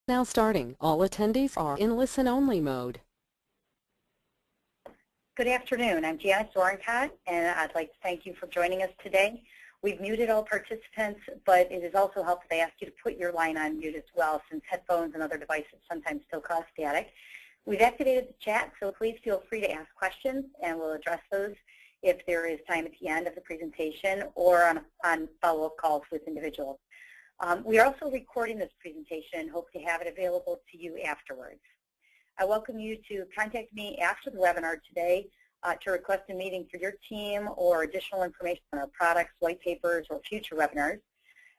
Now starting. All attendees are in listen-only mode. Good afternoon. I'm Janice Dorencott, and I'd like to thank you for joining us today. We've muted all participants, but it is also helpful to ask you to put your line on mute as well, since headphones and other devices sometimes still cause static. We've activated the chat, so please feel free to ask questions, and we'll address those if there is time at the end of the presentation or on follow-up calls with individuals. We are also recording this presentation and hope to have it available to you afterwards. I welcome you to contact me after the webinar today to request a meeting for your team or additional information on our products, white papers, or future webinars.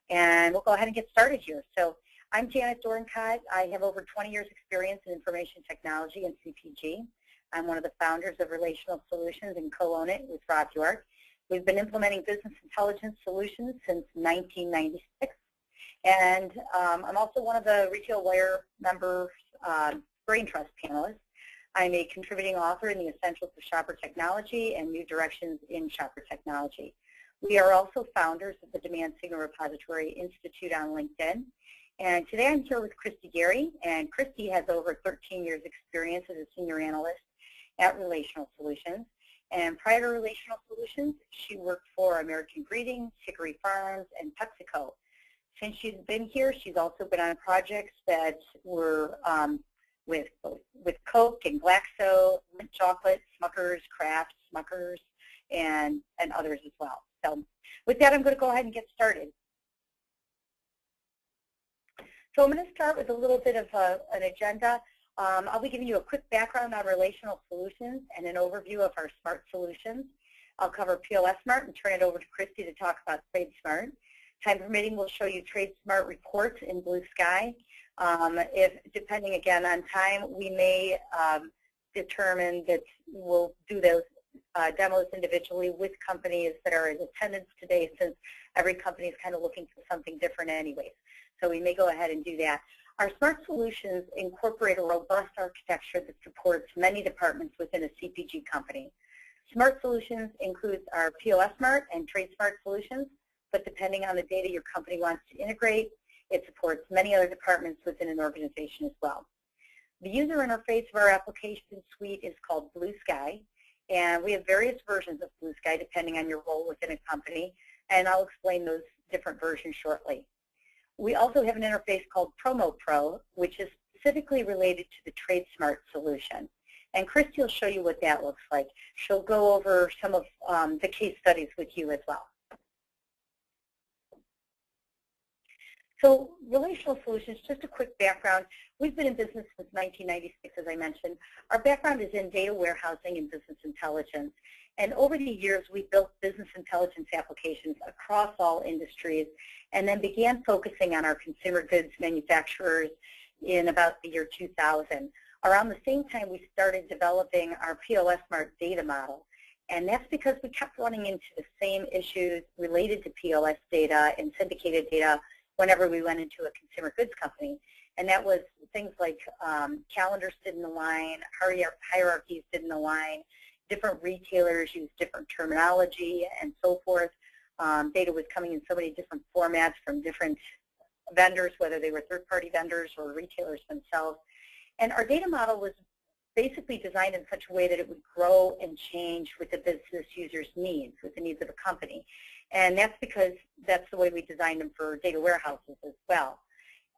And we'll go ahead and get started here. So I'm Janice Dorencott. I have over 20 years experience in information technology and CPG. I'm one of the founders of Relational Solutions and co-own it with Rob York. We've been implementing business intelligence solutions since 1996. And I'm also one of the Retail Wire members, Brain Trust panelists. I'm a contributing author in the Essentials of Shopper Technology and New Directions in Shopper Technology. We are also founders of the Demand Signal Repository Institute on LinkedIn. And today I'm here with Christy Gary, and Christy has over 13 years experience as a senior analyst at Relational Solutions. And prior to Relational Solutions, she worked for American Greetings, Hickory Farms, and PepsiCo. Since she's been here, she's also been on projects that were with Coke and Glaxo, Mint Chocolate, Smuckers, Kraft, Smuckers, and others as well. So with that, I'm going to go ahead and get started. So I'm going to start with a little bit of an agenda. I'll be giving you a quick background on Relational Solutions and an overview of our SMART solutions. I'll cover POS SMART and turn it over to Christy to talk about TradeSmart. Time permitting, we'll show you TradeSmart reports in Blue Sky. Depending again on time, we may determine that we'll do those demos individually with companies that are in attendance today, since every company is kind of looking for something different anyways. So we may go ahead and do that. Our SMART solutions incorporate a robust architecture that supports many departments within a CPG company. SMART solutions includes our POS SMART and TradeSmart solutions, but depending on the data your company wants to integrate, it supports many other departments within an organization as well. The user interface of our application suite is called Blue Sky, and we have various versions of Blue Sky depending on your role within a company, and I'll explain those different versions shortly. We also have an interface called Promo Pro, which is specifically related to the TradeSmart solution. And Christy will show you what that looks like. She'll go over some of the case studies with you as well. So Relational Solutions, just a quick background. We've been in business since 1996, as I mentioned. Our background is in data warehousing and business intelligence. And over the years, we built business intelligence applications across all industries and then began focusing on our consumer goods manufacturers in about the year 2000. Around the same time, we started developing our POS SMART data model. And that's because we kept running into the same issues related to POS data and syndicated data whenever we went into a consumer goods company. And that was things like calendars didn't align, hierarchies didn't align, different retailers used different terminology, and so forth. Data was coming in so many different formats from different vendors, whether they were third-party vendors or retailers themselves. And our data model was basically designed in such a way that it would grow and change with the business user's needs, with the needs of a company. And that's because that's the way we designed them for data warehouses as well.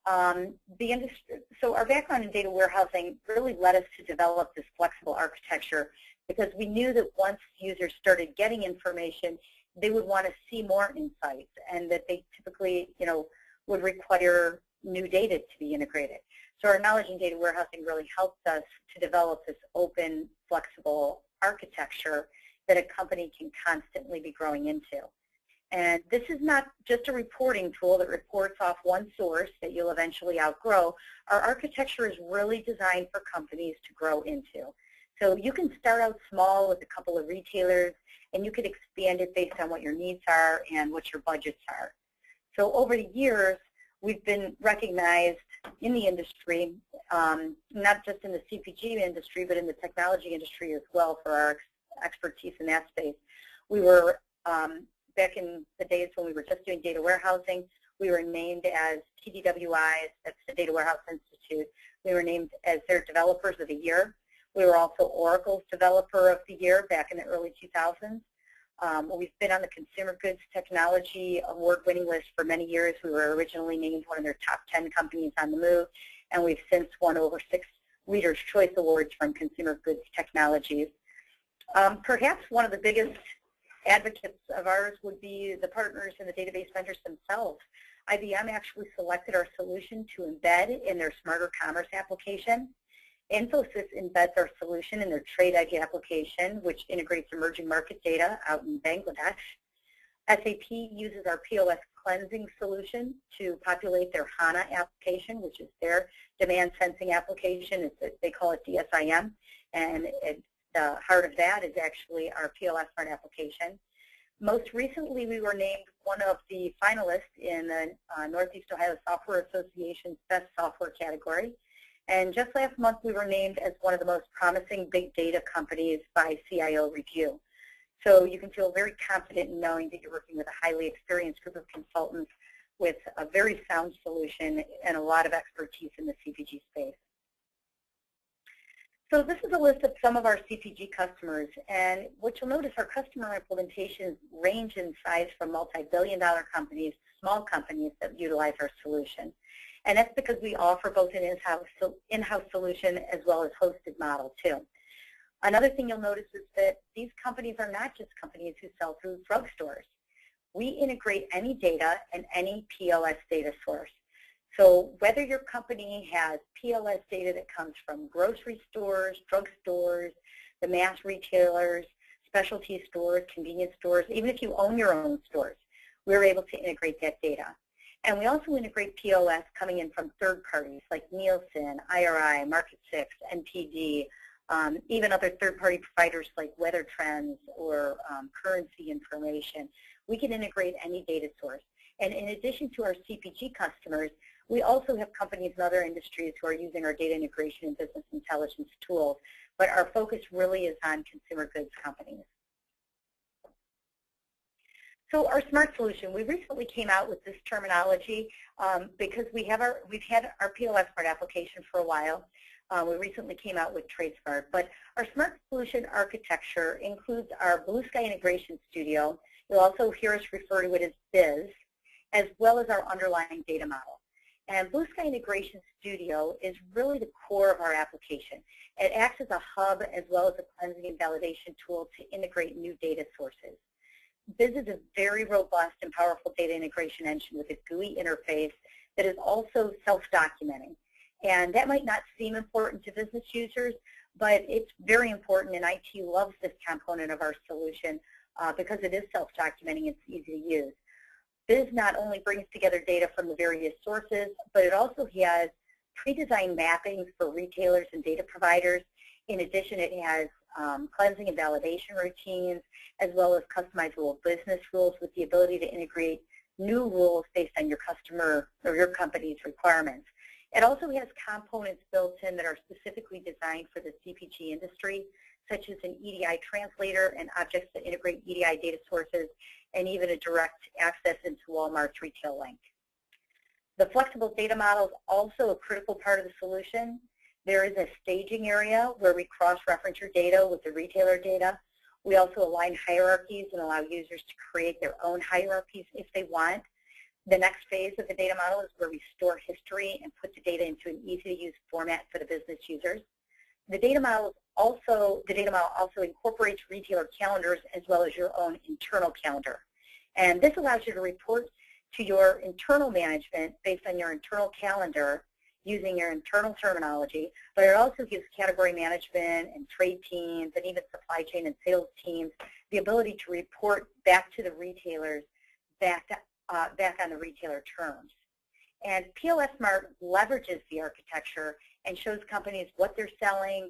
So our background in data warehousing really led us to develop this flexible architecture, because we knew that once users started getting information, they would want to see more insights, and that they typically, would require new data to be integrated. So our knowledge in data warehousing really helped us to develop this open, flexible architecture that a company can constantly be growing into. And this is not just a reporting tool that reports off one source that you'll eventually outgrow. Our architecture is really designed for companies to grow into. So you can start out small with a couple of retailers, and you could expand it based on what your needs are and what your budgets are. So over the years, we've been recognized in the industry, not just in the CPG industry, but in the technology industry as well, for our expertise in that space. We were back in the days when we were just doing data warehousing, We were named as TDWI, that's the Data Warehouse Institute. We were named as their Developers of the Year. We were also Oracle's Developer of the Year back in the early 2000s. We've been on the Consumer Goods Technology Award-winning list for many years. We were originally named one of their top 10 companies on the move, and we've since won over 6 Reader's Choice Awards from Consumer Goods Technologies. Perhaps one of the biggest advocates of ours would be the partners and the database vendors themselves. IBM actually selected our solution to embed in their Smarter Commerce application. Infosys embeds our solution in their Trade Edge application, which integrates emerging market data out in Bangladesh. SAP uses our POS cleansing solution to populate their HANA application, which is their demand sensing application. They call it DSIM, and the heart of that is actually our POS Smart application. Most recently, we were named one of the finalists in the Northeast Ohio Software Association's Best Software category. And just last month, we were named as one of the most promising big data companies by CIO Review. So you can feel very confident in knowing that you're working with a highly experienced group of consultants with a very sound solution and a lot of expertise in the CPG space. So this is a list of some of our CPG customers, and what you'll notice, our customer implementations range in size from multi-billion-dollar companies to small companies that utilize our solution. And that's because we offer both an in-house solution as well as hosted model too. Another thing you'll notice is that these companies are not just companies who sell through drugstores. We integrate any data and any POS data source. So whether your company has POS data that comes from grocery stores, drugstores, the mass retailers, specialty stores, convenience stores, even if you own your own stores, we're able to integrate that data. And we also integrate POS coming in from third parties like Nielsen, IRI, Market6, NPD, even other third-party providers like Weather Trends or currency information. We can integrate any data source. And in addition to our CPG customers, we also have companies in other industries who are using our data integration and business intelligence tools, but our focus really is on consumer goods companies. So our smart solution, we recently came out with this terminology because we've had our POS Smart application for a while. We recently came out with TradeSmart, but our smart solution architecture includes our Blue Sky Integration Studio. You'll also hear us refer to it as BIZ, as well as our underlying data model. And Blue Sky Integration Studio is really the core of our application. It acts as a hub as well as a cleansing and validation tool to integrate new data sources. BIZ is a very robust and powerful data integration engine with a GUI interface that is also self-documenting. And that might not seem important to business users, but it's very important, and IT loves this component of our solution because it is self-documenting, it's easy to use. BIZ not only brings together data from the various sources, but it also has pre-designed mappings for retailers and data providers. In addition, it has cleansing and validation routines, as well as customizable business rules with the ability to integrate new rules based on your customer or your company's requirements. It also has components built in that are specifically designed for the CPG industry, such as an EDI translator and objects that integrate EDI data sources, and even a direct access into Walmart's retail link. The flexible data model is also a critical part of the solution. There is a staging area where we cross-reference your data with the retailer data. We also align hierarchies and allow users to create their own hierarchies if they want. The next phase of the data model is where we store history and put the data into an easy-to-use format for the business users. The data model also incorporates retailer calendars as well as your own internal calendar. And this allows you to report to your internal management based on your internal calendar using your internal terminology, but it also gives category management and trade teams and even supply chain and sales teams the ability to report back to the retailers back on the retailer terms. And POS Smart leverages the architecture and shows companies what they're selling,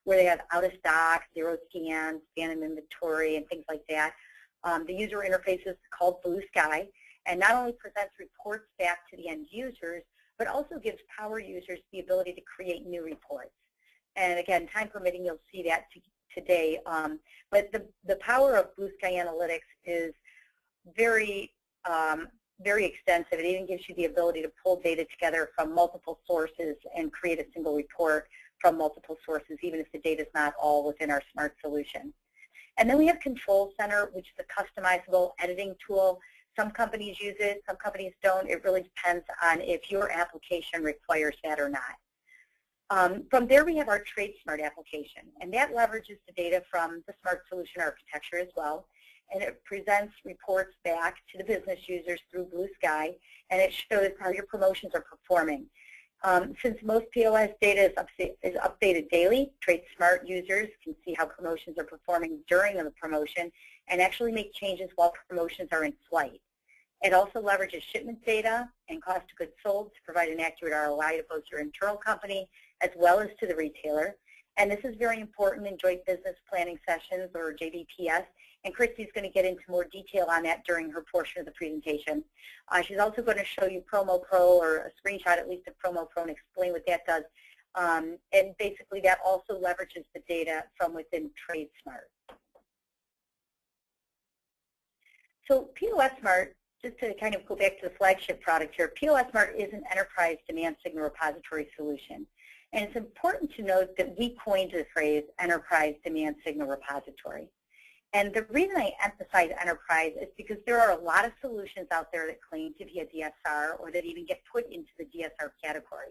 where they have out of stock, zero scans, phantom inventory, and things like that. The user interface is called Blue Sky, and not only presents reports back to the end users, but also gives power users the ability to create new reports. And again, time permitting, you'll see that today. But the power of Blue Sky Analytics is very very extensive. It even gives you the ability to pull data together from multiple sources and create a single report from multiple sources, even if the data is not all within our SMART solution. And then we have Control Center, which is a customizable editing tool. Some companies use it, some companies don't. It really depends on if your application requires that or not. From there, we have our TradeSmart application, and that leverages the data from the SMART solution architecture as well, and it presents reports back to the business users through Blue Sky, and it shows how your promotions are performing. Since most POS data is updated daily, TradeSmart users can see how promotions are performing during the promotion and actually make changes while promotions are in flight. It also leverages shipment data and cost of goods sold to provide an accurate ROI to both your internal company as well as to the retailer. And this is very important in joint business planning sessions, or JBPS, and Christy's going to get into more detail on that during her portion of the presentation. She's also going to show you Promo Pro, or a screenshot at least of Promo Pro, and explain what that does. And basically that also leverages the data from within TradeSmart. So POS Smart, just to kind of go back to the flagship product here, POS Smart is an enterprise demand signal repository solution. And it's important to note that we coined the phrase enterprise demand signal repository. And the reason I emphasize enterprise is because there are a lot of solutions out there that claim to be a DSR or that even get put into the DSR category.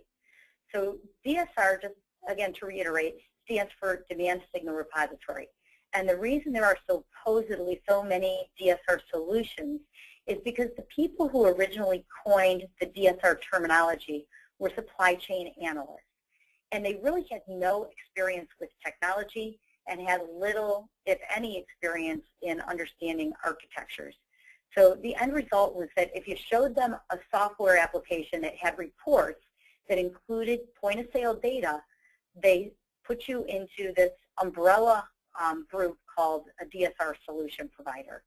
So DSR, just again to reiterate, stands for Demand Signal Repository. And the reason there are supposedly so many DSR solutions is because the people who originally coined the DSR terminology were supply chain analysts. And they really had no experience with technology and had little, if any, experience in understanding architectures. So the end result was that if you showed them a software application that had reports that included point-of-sale data, they put you into this umbrella group called a DSR solution provider.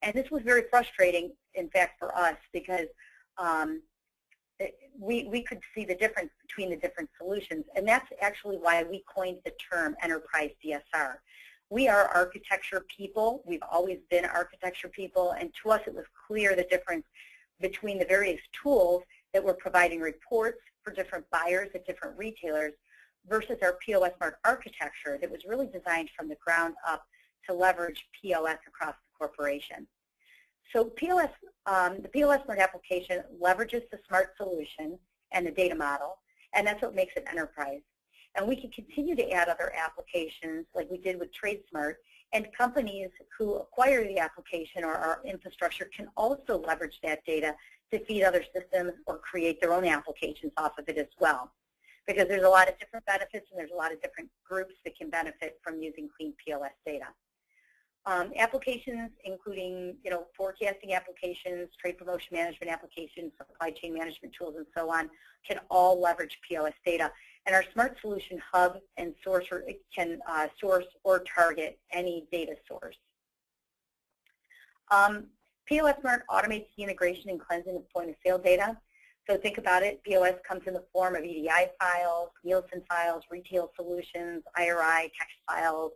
And this was very frustrating, in fact, for us, because we could see the difference between the different solutions, and that's actually why we coined the term enterprise DSR. We are architecture people. We've always been architecture people, and to us it was clear the difference between the various tools that were providing reports for different buyers at different retailers versus our POS Smart architecture that was really designed from the ground up to leverage POS across the corporation. So the POS Smart application leverages the SMART solution and the data model, and that's what makes it enterprise. And we can continue to add other applications like we did with TradeSmart, and companies who acquire the application or our infrastructure can also leverage that data to feed other systems or create their own applications off of it as well. Because there's a lot of different benefits and there's a lot of different groups that can benefit from using clean POS data. Applications including, forecasting applications, trade promotion management applications, supply chain management tools, and so on, can all leverage POS data. And our Smart Solution Hub and Sourcer can source or target any data source. POS Smart automates the integration and cleansing of point-of-sale data. So think about it, POS comes in the form of EDI files, Nielsen files, retail solutions, IRI, text files.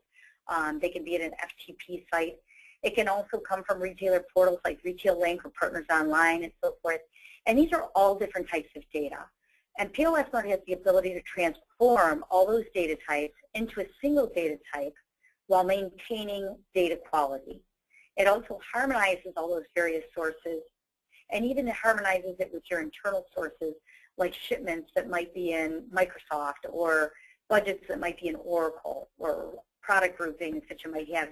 They can be at an FTP site. It can also come from retailer portals like Retail Link or Partners Online and so forth. And these are all different types of data. And POS Smart has the ability to transform all those data types into a single data type while maintaining data quality. It also harmonizes all those various sources, and even harmonizes it with your internal sources like shipments that might be in Microsoft or budgets that might be in Oracle or product groupings that you might have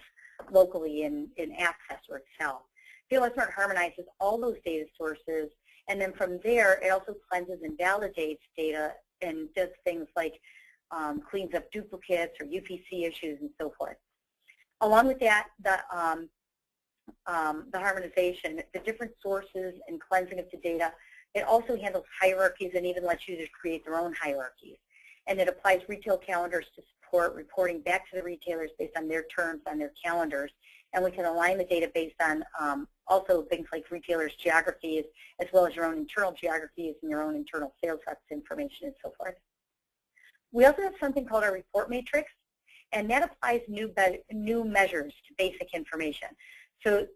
locally in Access or Excel. POS Smart harmonizes all those data sources, and then from there it also cleanses and validates data and does things like cleans up duplicates or UPC issues and so forth. Along with that, the harmonization, the different sources and cleansing of the data, it also handles hierarchies and even lets users create their own hierarchies. And it applies retail calendars to support reporting back to the retailers based on their terms on their calendars. And we can align the data based on also things like retailers' geographies, as well as your own internal geographies and your own internal sales reps information and so forth. We also have something called our report matrix, and that applies new measures to basic information. So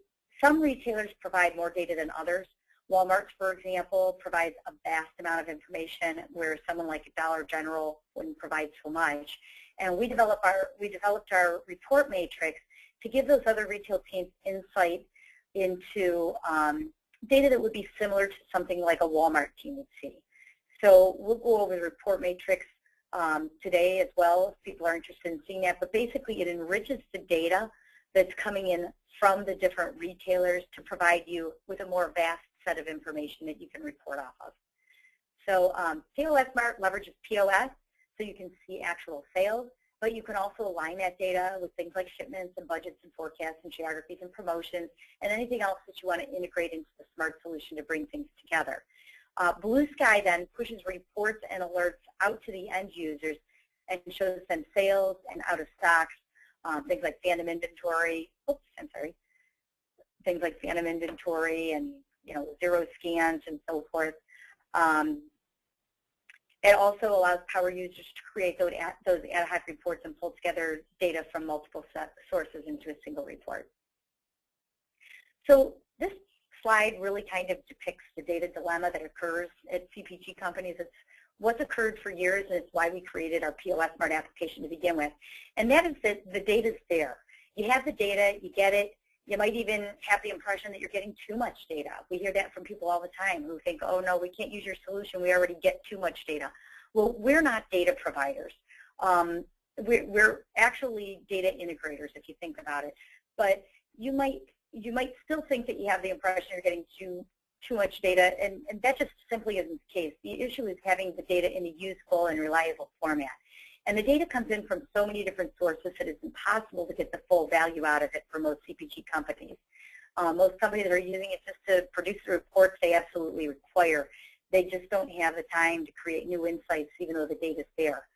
some retailers provide more data than others. Walmart, for example, provides a vast amount of information where someone like a Dollar General wouldn't provide so much. And we developed our report matrix to give those other retail teams insight into data that would be similar to something like a Walmart team would see. So we'll go over the report matrix today as well if people are interested in seeing that. But basically it enriches the data that's coming in from the different retailers to provide you with a more vast set of information that you can report off of. So POS Smart leverages POS so you can see actual sales, but you can also align that data with things like shipments and budgets and forecasts and geographies and promotions and anything else that you want to integrate into the Smart solution to bring things together. Blue Sky then pushes reports and alerts out to the end users and shows them sales and out of stocks, things like phantom inventory. Things like phantom inventory and zero scans and so forth. It also allows power users to create those ad hoc reports and pull together data from multiple sources into a single report. So this slide really kind of depicts the data dilemma that occurs at CPG companies. It's what's occurred for years, and it's why we created our POS Smart application to begin with. And that is that the data's there. You have the data, you get it. You might even have the impression that you're getting too much data. We hear that from people all the time who think, oh no, we can't use your solution, we already get too much data. Well, we're not data providers. We're actually data integrators if you think about it. But you might still think that you have the impression you're getting too much data, and that just simply isn't the case. The issue is having the data in a useful and reliable format. And the data comes in from so many different sources that it's impossible to get the full value out of it for most CPG companies. Most companies are using it just to produce the reports they absolutely require. They just don't have the time to create new insights even though the data's there.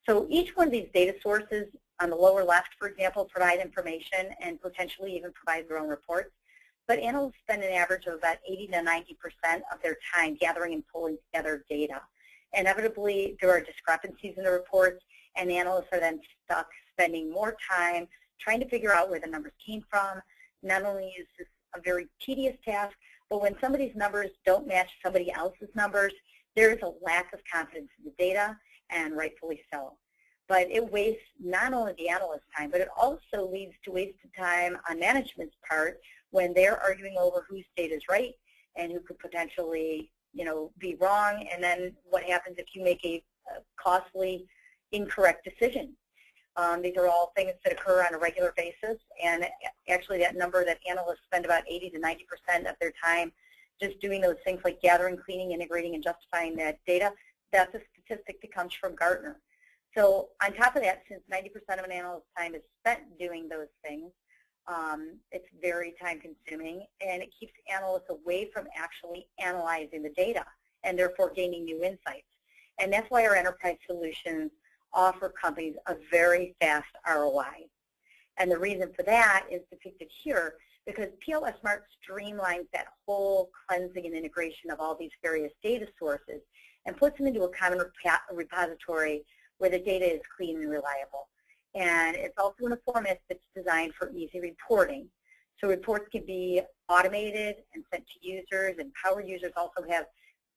So each one of these data sources on the lower left, for example, provide information and potentially even provide their own reports. But analysts spend an average of about 80 to 90% of their time gathering and pulling together data. Inevitably, there are discrepancies in the reports, and analysts are then stuck spending more time trying to figure out where the numbers came from. Not only is this a very tedious task, but when somebody's numbers don't match somebody else's numbers, there is a lack of confidence in the data, and rightfully so. But it wastes not only the analyst's time, but it also leads to wasted time on management's part when they're arguing over whose data is right and who could potentially be wrong, and then what happens if you make a costly, incorrect decision. These are all things that occur on a regular basis, and actually that number that analysts spend about 80 to 90% of their time just doing those things like gathering, cleaning, integrating, and justifying that data, that's a statistic that comes from Gartner. So on top of that, since 90% of an analyst's time is spent doing those things, it's very time consuming, and it keeps analysts away from actually analyzing the data and therefore gaining new insights. And that's why our enterprise solutions offer companies a very fast ROI. And the reason for that is depicted here because POS Smart streamlines that whole cleansing and integration of all these various data sources and puts them into a common repository where the data is clean and reliable. And it's also in a format that's designed for easy reporting. So reports can be automated and sent to users, and power users also have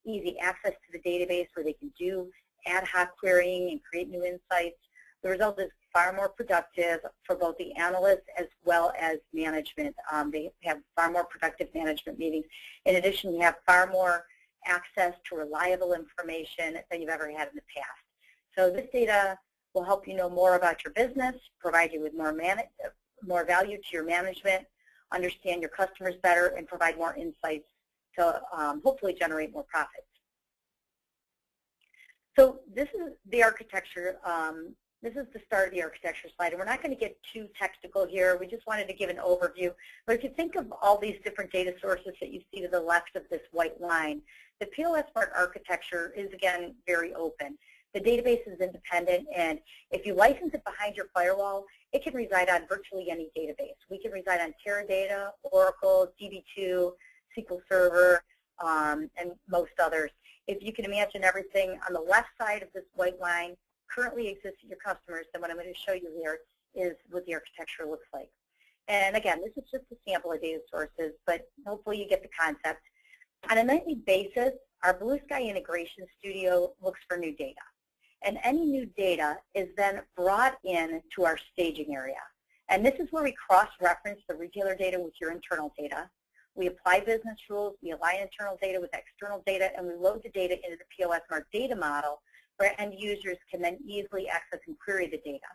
easy access to the database where they can do ad hoc querying and create new insights. The result is far more productive for both the analysts as well as management. They have far more productive management meetings. In addition, you have far more access to reliable information than you've ever had in the past. So this data will help you know more about your business, provide you with more value to your management, understand your customers better, and provide more insights to hopefully generate more profits. So this is the architecture. This is the start of the architecture slide, and we're not going to get too technical here. We just wanted to give an overview. But if you think of all these different data sources that you see to the left of this white line, the POS Smart architecture is, again, very open. The database is independent, and if you license it behind your firewall, it can reside on virtually any database. We can reside on Teradata, Oracle, DB2, SQL Server, and most others. If you can imagine everything on the left side of this white line currently exists at your customers, then what I'm going to show you here is what the architecture looks like. And again, this is just a sample of data sources, but hopefully you get the concept. On a nightly basis, our Blue Sky Integration Studio looks for new data. And any new data is then brought in to our staging area. And this is where we cross-reference the retailer data with your internal data. We apply business rules, we align internal data with external data, and we load the data into the POS-Smart data model where end users can then easily access and query the data.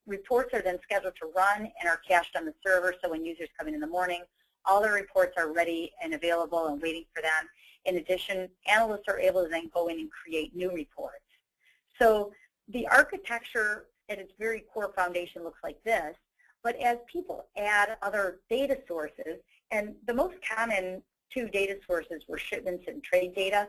Reports are then scheduled to run and are cached on the server, so when users come in the morning, all their reports are ready and available and waiting for them. In addition, analysts are able to then go in and create new reports. So the architecture at its very core foundation looks like this, but as people add other data sources, and the most common two data sources were shipments and trade data,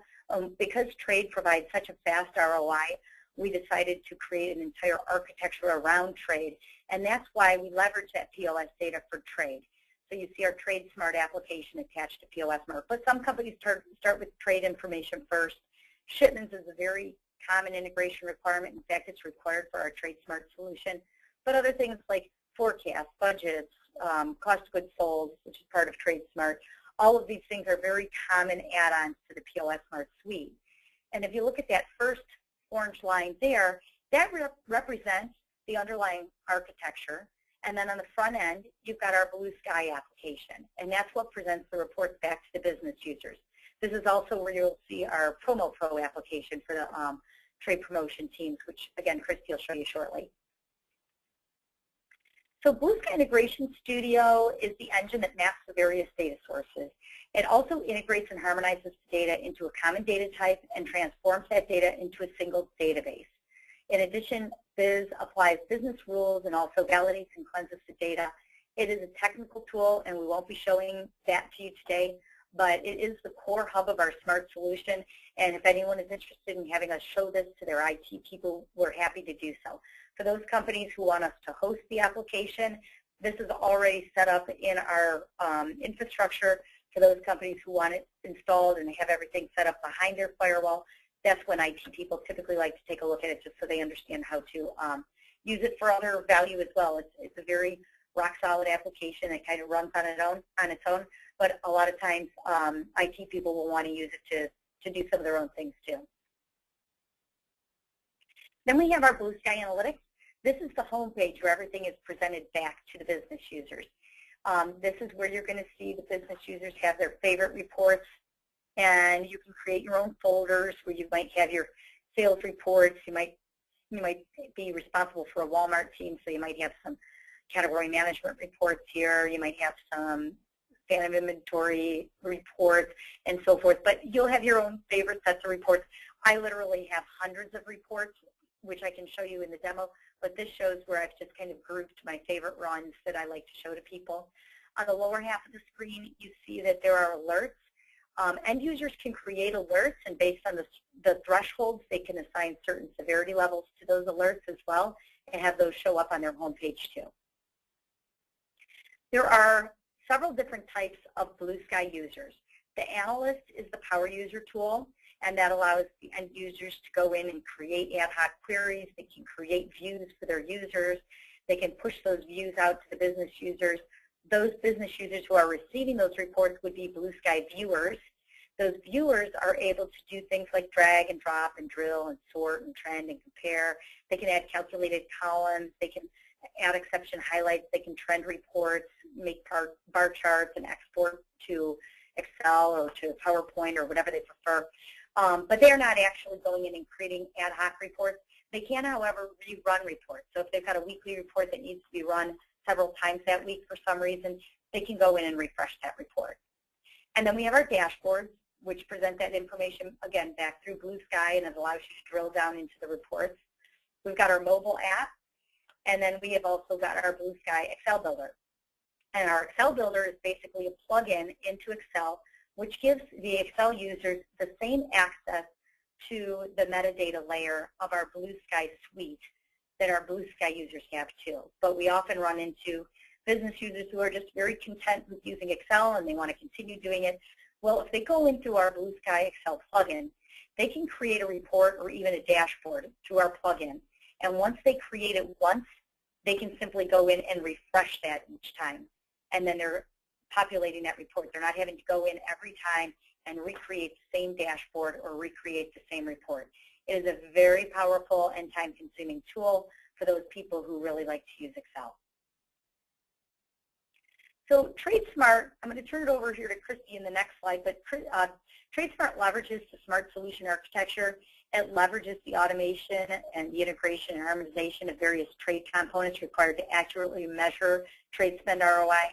because trade provides such a fast ROI, we decided to create an entire architecture around trade, and that's why we leverage that POS data for trade. So you see our TradeSmart application attached to POS-Smart, but some companies start with trade information first. Shipments is a very common integration requirement. In fact, it's required for our TradeSmart solution. But other things like forecasts, budgets, cost of goods sold, which is part of TradeSmart, all of these things are very common add-ons to the POS-Smart suite. And if you look at that first orange line there, that represents the underlying architecture. And then on the front end, you've got our Blue Sky application. And that's what presents the reports back to the business users. This is also where you'll see our Promo Pro application for the trade promotion teams, which, again, Christy will show you shortly. So Blue Sky Integration Studio is the engine that maps the various data sources. It also integrates and harmonizes data into a common data type and transforms that data into a single database. In addition, Biz applies business rules and also validates and cleanses the data. It is a technical tool, and we won't be showing that to you today, but it is the core hub of our smart solution, and if anyone is interested in having us show this to their IT people, we're happy to do so. For those companies who want us to host the application, this is already set up in our infrastructure. For those companies who want it installed and have everything set up behind their firewall, that's when IT people typically like to take a look at it just so they understand how to use it for other value as well. It's a very rock-solid application. It kind of runs on its own, but a lot of times IT people will want to use it to do some of their own things too. Then we have our Blue Sky Analytics. This is the home page where everything is presented back to the business users. This is where you're going to see the business users have their favorite reports, and you can create your own folders where you might have your sales reports. You might be responsible for a Walmart team, so you might have some category management reports here. You might have some phantom inventory reports and so forth, but you'll have your own favorite sets of reports. I literally have hundreds of reports, which I can show you in the demo, but this shows where I've just kind of grouped my favorite runs that I like to show to people. On the lower half of the screen, you see that there are alerts. End users can create alerts, and based on the thresholds, they can assign certain severity levels to those alerts as well and have those show up on their home page too. There are several different types of Blue Sky users. The analyst is the power user tool, and that allows the end users to go in and create ad hoc queries. They can create views for their users. They can push those views out to the business users. Those business users who are receiving those reports would be Blue Sky viewers. Those viewers are able to do things like drag and drop and drill and sort and trend and compare. They can add calculated columns. They can add exception highlights. They can trend reports, make bar charts, and export to Excel or to PowerPoint or whatever they prefer. But they're not actually going in and creating ad hoc reports. They can, however, rerun reports. So if they've got a weekly report that needs to be run several times that week for some reason, they can go in and refresh that report. And then we have our dashboards, which present that information, again, back through Blue Sky, and it allows you to drill down into the reports. We've got our mobile app, and then we have also got our Blue Sky Excel Builder. And our Excel Builder is basically a plug-in into Excel, which gives the Excel users the same access to the metadata layer of our Blue Sky suite that our Blue Sky users have too. But we often run into business users who are just very content with using Excel and they want to continue doing it. Well, if they go into our Blue Sky Excel plugin, they can create a report or even a dashboard through our plugin. And once they create it once, they can simply go in and refresh that each time. And then they're populating that report. They're not having to go in every time and recreate the same dashboard or recreate the same report. It is a very powerful and time-consuming tool for those people who really like to use Excel. So TradeSmart, I'm going to turn it over here to Christy in the next slide, but TradeSmart leverages the smart solution architecture. It leverages the automation and the integration and harmonization of various trade components required to accurately measure trade spend ROI.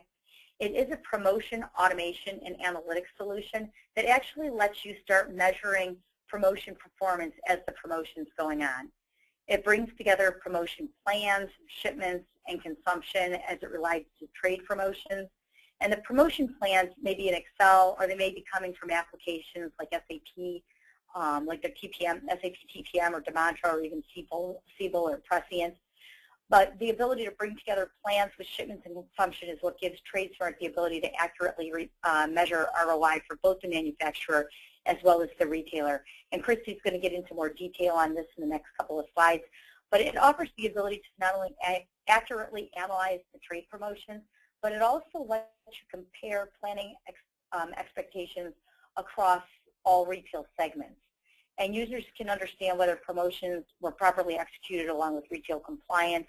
It is a promotion, automation, and analytics solution that actually lets you start measuring promotion performance as the promotion's going on. It brings together promotion plans, shipments, and consumption as it relates to trade promotions. And the promotion plans may be in Excel, or they may be coming from applications like SAP, like the TPM, SAP TPM or Demantra, or even Siebel or Prescient. But the ability to bring together plans with shipments and consumption is what gives TradeSmart the ability to accurately measure ROI for both the manufacturer as well as the retailer. And Christy's going to get into more detail on this in the next couple of slides. But it offers the ability to not only accurately analyze the trade promotions, but it also lets you compare planning expectations across all retail segments. And users can understand whether promotions were properly executed along with retail compliance.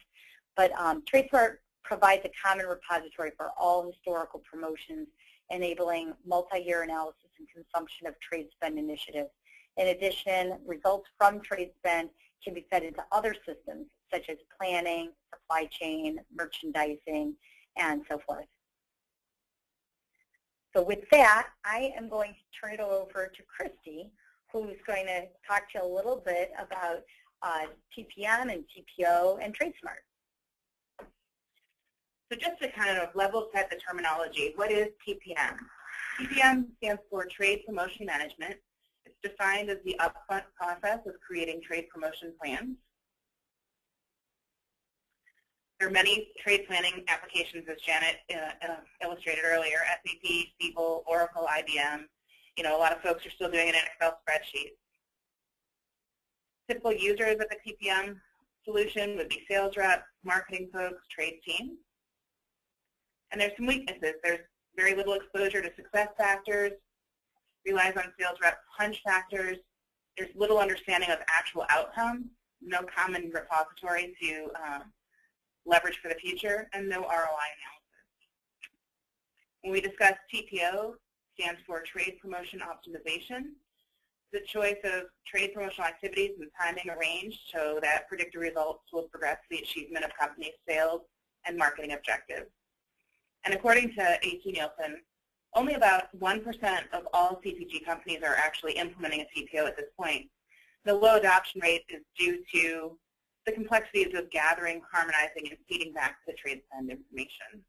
But TradeSmart provides a common repository for all historical promotions, enabling multi-year analysis and consumption of trade spend initiatives. In addition, results from trade spend can be fed into other systems such as planning, supply chain, merchandising, and so forth. So with that, I am going to turn it over to Christy, who's going to talk to you a little bit about TPM and TPO and TradeSmart. So just to kind of level set the terminology, what is TPM? TPM stands for Trade Promotion Management. It's defined as the upfront process of creating trade promotion plans. There are many trade planning applications, as Janet illustrated earlier, SAP, Siebel, Oracle, IBM. You know, a lot of folks are still doing it in Excel spreadsheets. Typical users of the TPM solution would be sales reps, marketing folks, trade teams. And there's some weaknesses. There's very little exposure to success factors, relies on sales reps' hunch factors. There's little understanding of actual outcomes, no common repository to leverage for the future, and no ROI analysis. When we discuss TPO, stands for Trade Promotion Optimization. The choice of trade promotional activities and timing arranged so that predicted results will progress the achievement of company sales and marketing objectives. And according to AC Nielsen, only about 1% of all CPG companies are actually implementing a TPO at this point. The low adoption rate is due to the complexities of gathering, harmonizing, and feeding back the trade spend information.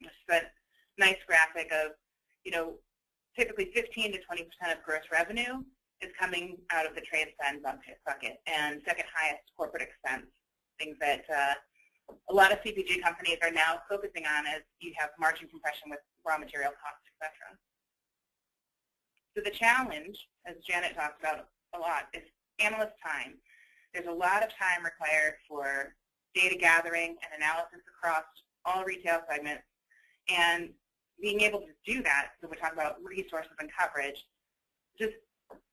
Just a nice graphic of, you know, typically 15 to 20% of gross revenue is coming out of the trade spend bucket, and second highest corporate expense, things that a lot of CPG companies are now focusing on as you have margin compression with raw material costs, etc. So the challenge, as Janet talked about a lot, is analyst time. There's a lot of time required for data gathering and analysis across all retail segments, and being able to do that, so we're talking about resources and coverage, just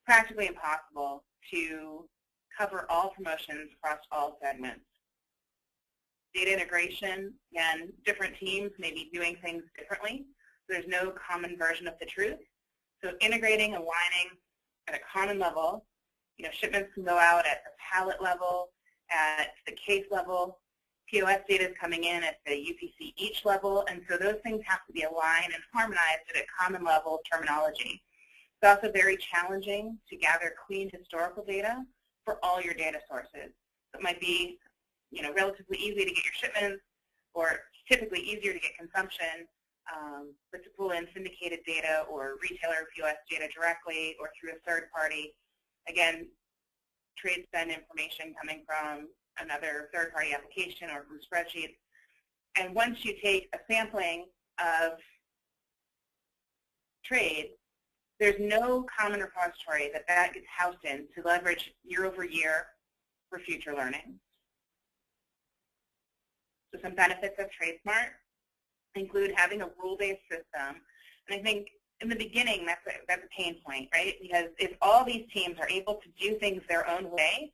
practically impossible to cover all promotions across all segments. Data integration, again, different teams may be doing things differently. So there's no common version of the truth. So integrating, aligning at a common level, you know, shipments can go out at the pallet level, at the case level. POS data is coming in at the UPC each level, and so those things have to be aligned and harmonized at a common level of terminology. It's also very challenging to gather clean historical data for all your data sources. So it might be, you know, relatively easy to get your shipments, or typically easier to get consumption, but to pull in syndicated data or retailer POS data directly or through a third party. Again, trade spend information coming from another third-party application or from spreadsheets. And once you take a sampling of trade, there's no common repository that gets housed in to leverage year over year for future learning. So some benefits of TradeSmart include having a rule-based system. And I think in the beginning, that's a pain point, right? Because if all these teams are able to do things their own way,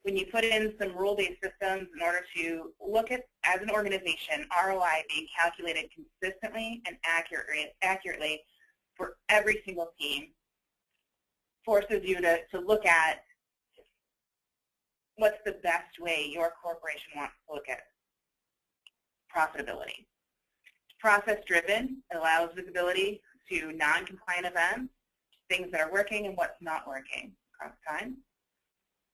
when you put in some rule-based systems in order to look at, as an organization, ROI being calculated consistently and accurately for every single team, forces you to look at what's the best way your corporation wants to look at profitability. Process-driven, it allows visibility to non-compliant events, things that are working and what's not working across time.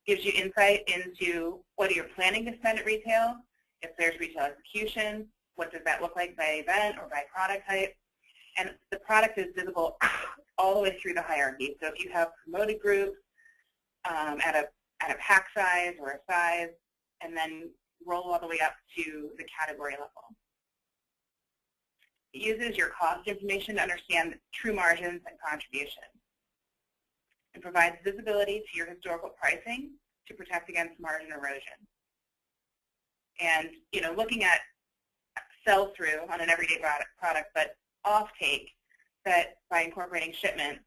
Gives you insight into what you're planning to spend at retail, if there's retail execution, what does that look like by event or by product type, and the product is visible all the way through the hierarchy. So if you have promoted groups at a pack size or a size, and then roll all the way up to the category level. It uses your cost information to understand true margins and contributions. It provides visibility to your historical pricing to protect against margin erosion. And looking at sell-through on an everyday product, but off-take, that by incorporating shipments,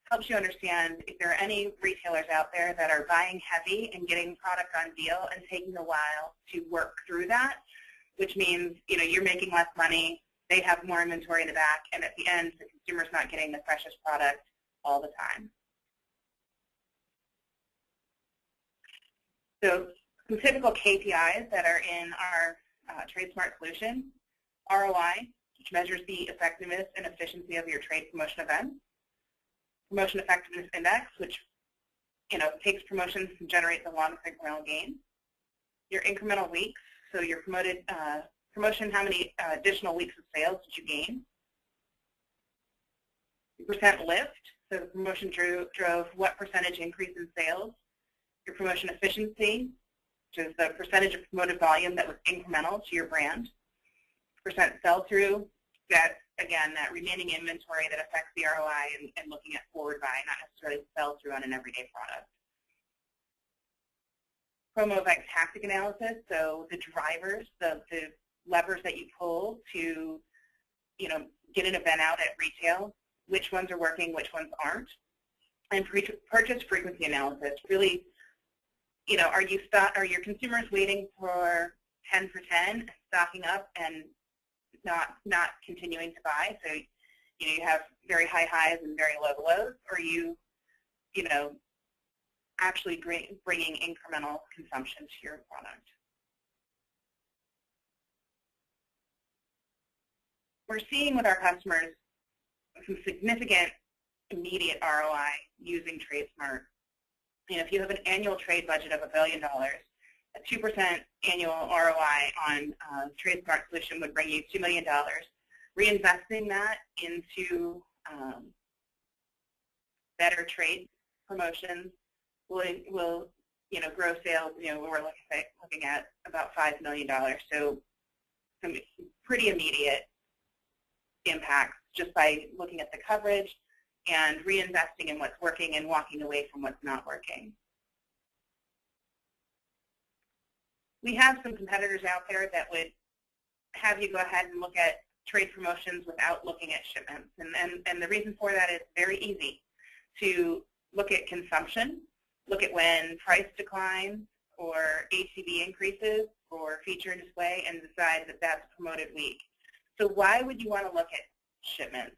helps you understand if there are any retailers out there that are buying heavy and getting product on deal and taking a while to work through that, which means you're making less money, they have more inventory in the back, and at the end, the consumer's not getting the freshest product all the time. So some typical KPIs that are in our TradeSmart solution: ROI, which measures the effectiveness and efficiency of your trade promotion events; Promotion Effectiveness Index, which takes promotions and generates a long incremental gain; your incremental weeks, so your promoted promotion, how many additional weeks of sales did you gain; the percent lift, so the promotion drove what percentage increase in sales; your promotion efficiency, which is the percentage of promoted volume that was incremental to your brand; percent sell-through, that, again, that remaining inventory that affects the ROI and looking at forward buy, not necessarily sell-through on an everyday product. Promo effect tactic analysis, so the drivers, the levers that you pull to get an event out at retail, which ones are working, which ones aren't. And purchase frequency analysis, really, are your consumers waiting for 10 for 10, stocking up and not continuing to buy? So you have very high highs and very low lows, or are you actually bringing incremental consumption to your product? We're seeing with our customers some significant immediate ROI using TradeSmart. If you have an annual trade budget of $1 billion, a 2% annual ROI on TradeSmart solution would bring you $2 million. Reinvesting that into better trade promotions will grow sales. We're looking at about $5 million. So some pretty immediate impacts just by looking at the coverage and reinvesting in what's working and walking away from what's not working. We have some competitors out there that would have you go ahead and look at trade promotions without looking at shipments. And the reason for that is very easy. To look at consumption, look at when price declines or ACV increases or feature and display, and decide that that's a promoted week. So why would you want to look at shipments?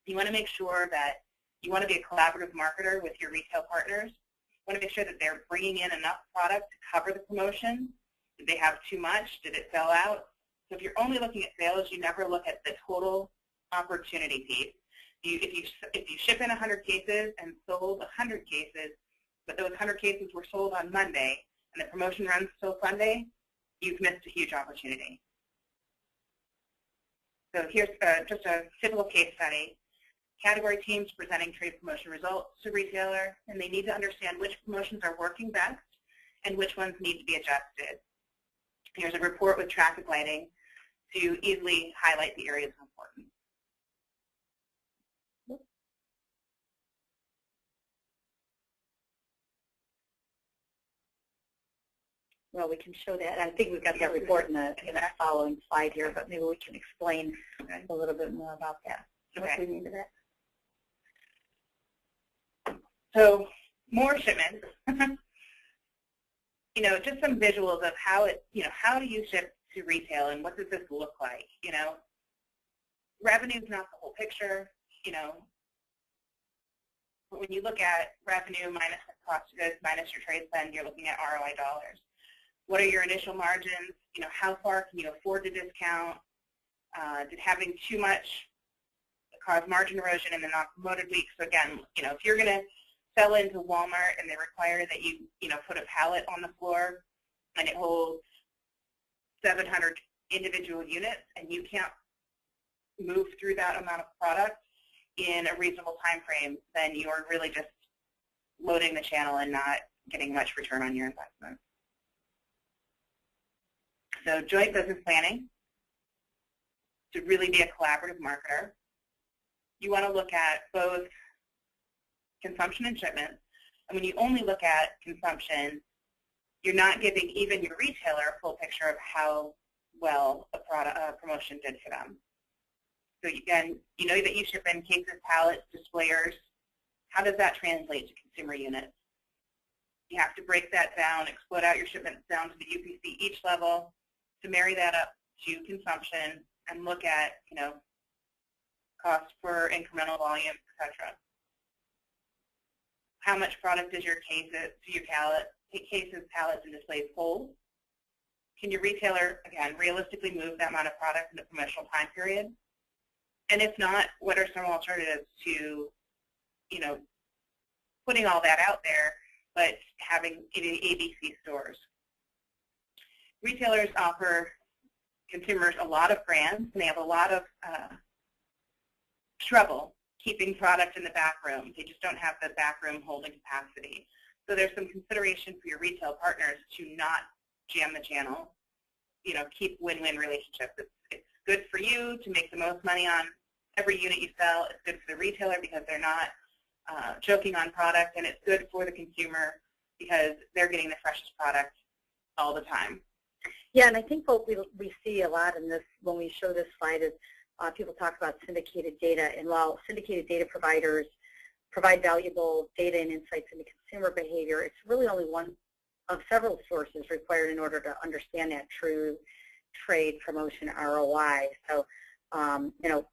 You want to make sure that you want to be a collaborative marketer with your retail partners. You want to make sure that they're bringing in enough product to cover the promotion. Did they have too much? Did it sell out? So if you're only looking at sales, you never look at the total opportunity piece. If you ship in 100 cases and sold 100 cases, but those 100 cases were sold on Monday and the promotion runs till Sunday, you've missed a huge opportunity. So here's just a typical case study. Category teams presenting trade promotion results to retailer, and they need to understand which promotions are working best and which ones need to be adjusted. Here's a report with traffic lighting to easily highlight the areas of importance. Well, we can show that. I think we've got that report in the following slide here, but maybe we can explain a little bit more about that. What do we mean by that? So more shipments. Just some visuals of how how do you ship to retail and what does this look like? Revenue is not the whole picture. But when you look at revenue minus cost of goods minus your trade spend, you're looking at ROI dollars. What are your initial margins? How far can you afford to discount? Did having too much cause margin erosion in the non-promoted week? So again, if you're going to sell into Walmart and they require that you, put a pallet on the floor and it holds 700 individual units and you can't move through that amount of product in a reasonable time frame, then you're really just loading the channel and not getting much return on your investment. So joint business planning, to really be a collaborative marketer, you want to look at both consumption and shipments. And when you only look at consumption, you're not giving even your retailer a full picture of how well a promotion did for them. So again, you know that you ship in cases, pallets, displayers. How does that translate to consumer units? You have to break that down, explode out your shipments down to the UPC each level to marry that up to consumption and look at, cost per incremental volume, etc. How much product does your cases, pallets, and displays hold? Can your retailer, again, realistically move that amount of product in a promotional time period? And if not, what are some alternatives to, putting all that out there, but having ABC stores? Retailers offer consumers a lot of brands, and they have a lot of trouble keeping product in the back room. They just don't have the back room holding capacity. So there's some consideration for your retail partners to not jam the channel, keep win-win relationships. It's good for you to make the most money on every unit you sell. It's good for the retailer because they're not choking on product, and it's good for the consumer because they're getting the freshest product all the time. Yeah, and I think what we see a lot in this, when we show this slide, is people talk about syndicated data, and while syndicated data providers provide valuable data and insights into consumer behavior, it's really only one of several sources required in order to understand that true trade promotion ROI. So,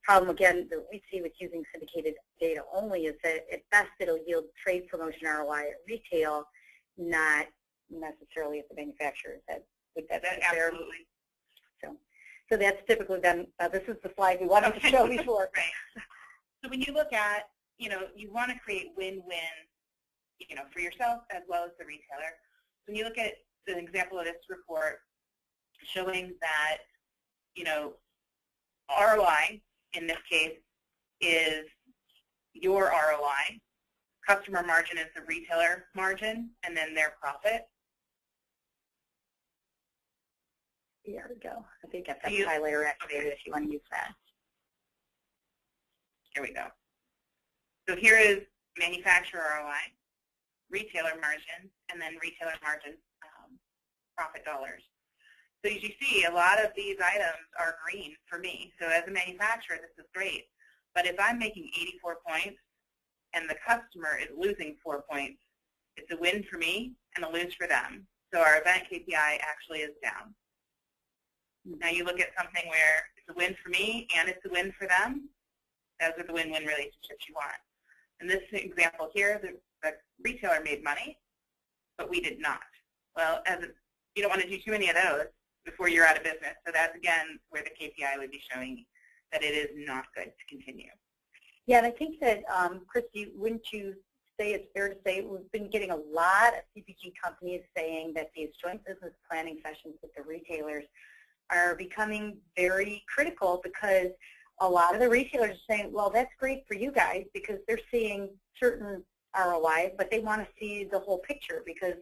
problem again that we see with using syndicated data only is that at best it'll yield trade promotion ROI at retail, not necessarily at the manufacturer. Would that be fair? Absolutely. So that's typically then, this is the slide we wanted to show before. Right. So when you look at, you want to create win-win, for yourself as well as the retailer. When you look at an example of this report showing that, ROI in this case is your ROI, customer margin is the retailer margin, and then their profit. There we go. I think I've got the highlighter activated if you want to use that. Here we go. So here is manufacturer ROI, retailer margin, and then retailer margin profit dollars. So as you see, a lot of these items are green for me. So as a manufacturer, this is great. But if I'm making 84 points and the customer is losing 4 points, it's a win for me and a lose for them. So our event KPI actually is down. Now you look at something where it's a win for me and it's a win for them. Those are the win-win relationships you want. In this example here, the retailer made money, but we did not. Well, you don't want to do too many of those before you're out of business. So that's, again, where the KPI would be showing that it is not good to continue. Yeah, and I think that, Christy, wouldn't you say it's fair to say we've been getting a lot of CPG companies saying that these joint business planning sessions with the retailers are becoming very critical because a lot of the retailers are saying, well, that's great for you guys because they're seeing certain ROI, but they want to see the whole picture because,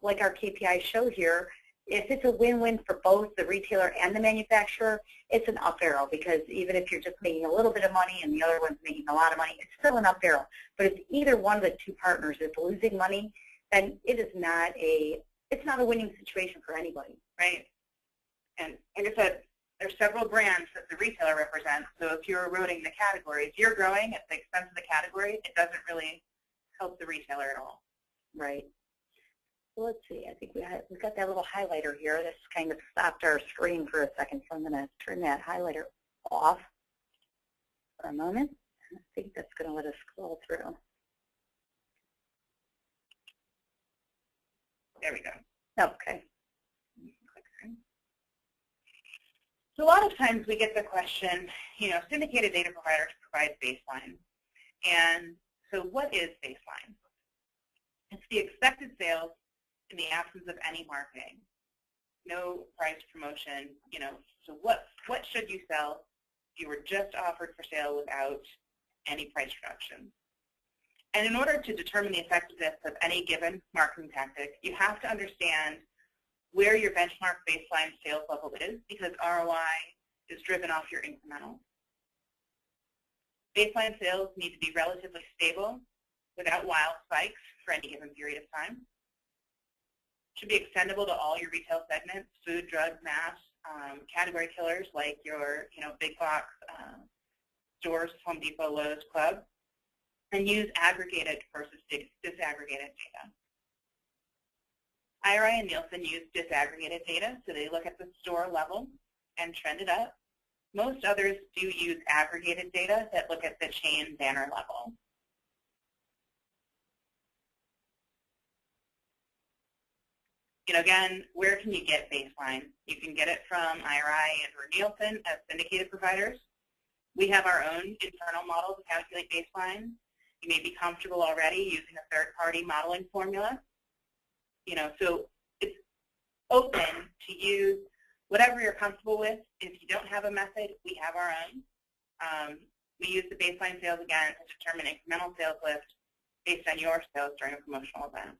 like our KPIs show here, if it's a win-win for both the retailer and the manufacturer, it's an up arrow because even if you're just making a little bit of money and the other one's making a lot of money, it's still an up arrow. But if either one of the two partners is losing money, then it's not a winning situation for anybody. Right. And like I said, there's several brands that the retailer represents. So if you're eroding the category, if you're growing at the expense of the category, it doesn't really help the retailer at all. Right. Well, let's see. I think we've got that little highlighter here. This kind of stopped our screen for a second, so I'm going to turn that highlighter off for a moment. I think that's going to let us scroll through. There we go. Okay. So a lot of times we get the question, syndicated data provider provides baseline. And so what is baseline? It's the expected sales in the absence of any marketing. No price promotion, so what should you sell if you were just offered for sale without any price reduction? And in order to determine the effectiveness of any given marketing tactic, you have to understand where your benchmark baseline sales level is, because ROI is driven off your incremental. Baseline sales need to be relatively stable without wild spikes for any given period of time. Should be extendable to all your retail segments: food, drug, mass, category killers like your big box stores, Home Depot, Lowe's, Club, and use aggregated versus disaggregated data. IRI and Nielsen use disaggregated data, so they look at the store level and trend it up. Most others do use aggregated data that look at the chain banner level. Again, where can you get baseline? You can get it from IRI and or Nielsen as syndicated providers. We have our own internal model to calculate baseline. You may be comfortable already using a third-party modeling formula. So it's open to use whatever you're comfortable with. If you don't have a method, we have our own. We use the baseline sales again to determine incremental sales lift based on your sales during a promotional event.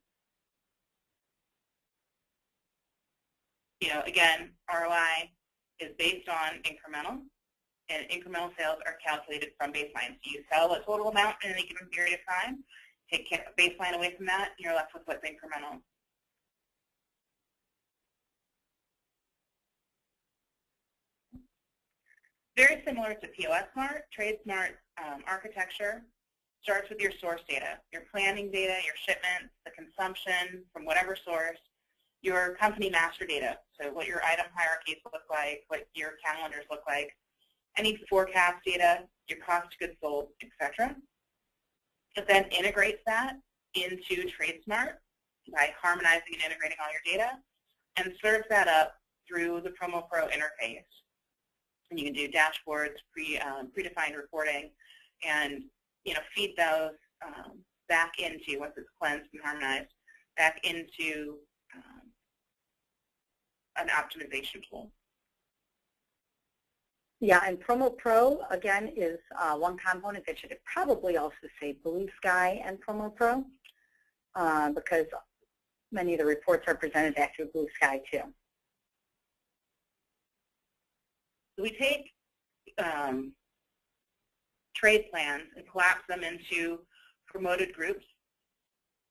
Again, ROI is based on incremental, and incremental sales are calculated from baseline. So you sell a total amount in any given period of time, take baseline away from that, and you're left with what's incremental. Very similar to POSmart, TradeSmart architecture starts with your source data, your planning data, your shipments, the consumption from whatever source, your company master data, so what your item hierarchies look like, what your calendars look like, any forecast data, your cost of goods sold, etc. It then integrates that into TradeSmart by harmonizing and integrating all your data, and serves that up through the Promo Pro interface. And you can do dashboards, predefined reporting, and feed those back into, once it's cleansed and harmonized, back into an optimization tool. Yeah, and Promo Pro, again, is one component that should probably also say Blue Sky and Promo Pro, because many of the reports are presented back through Blue Sky too. So we take trade plans and collapse them into promoted groups.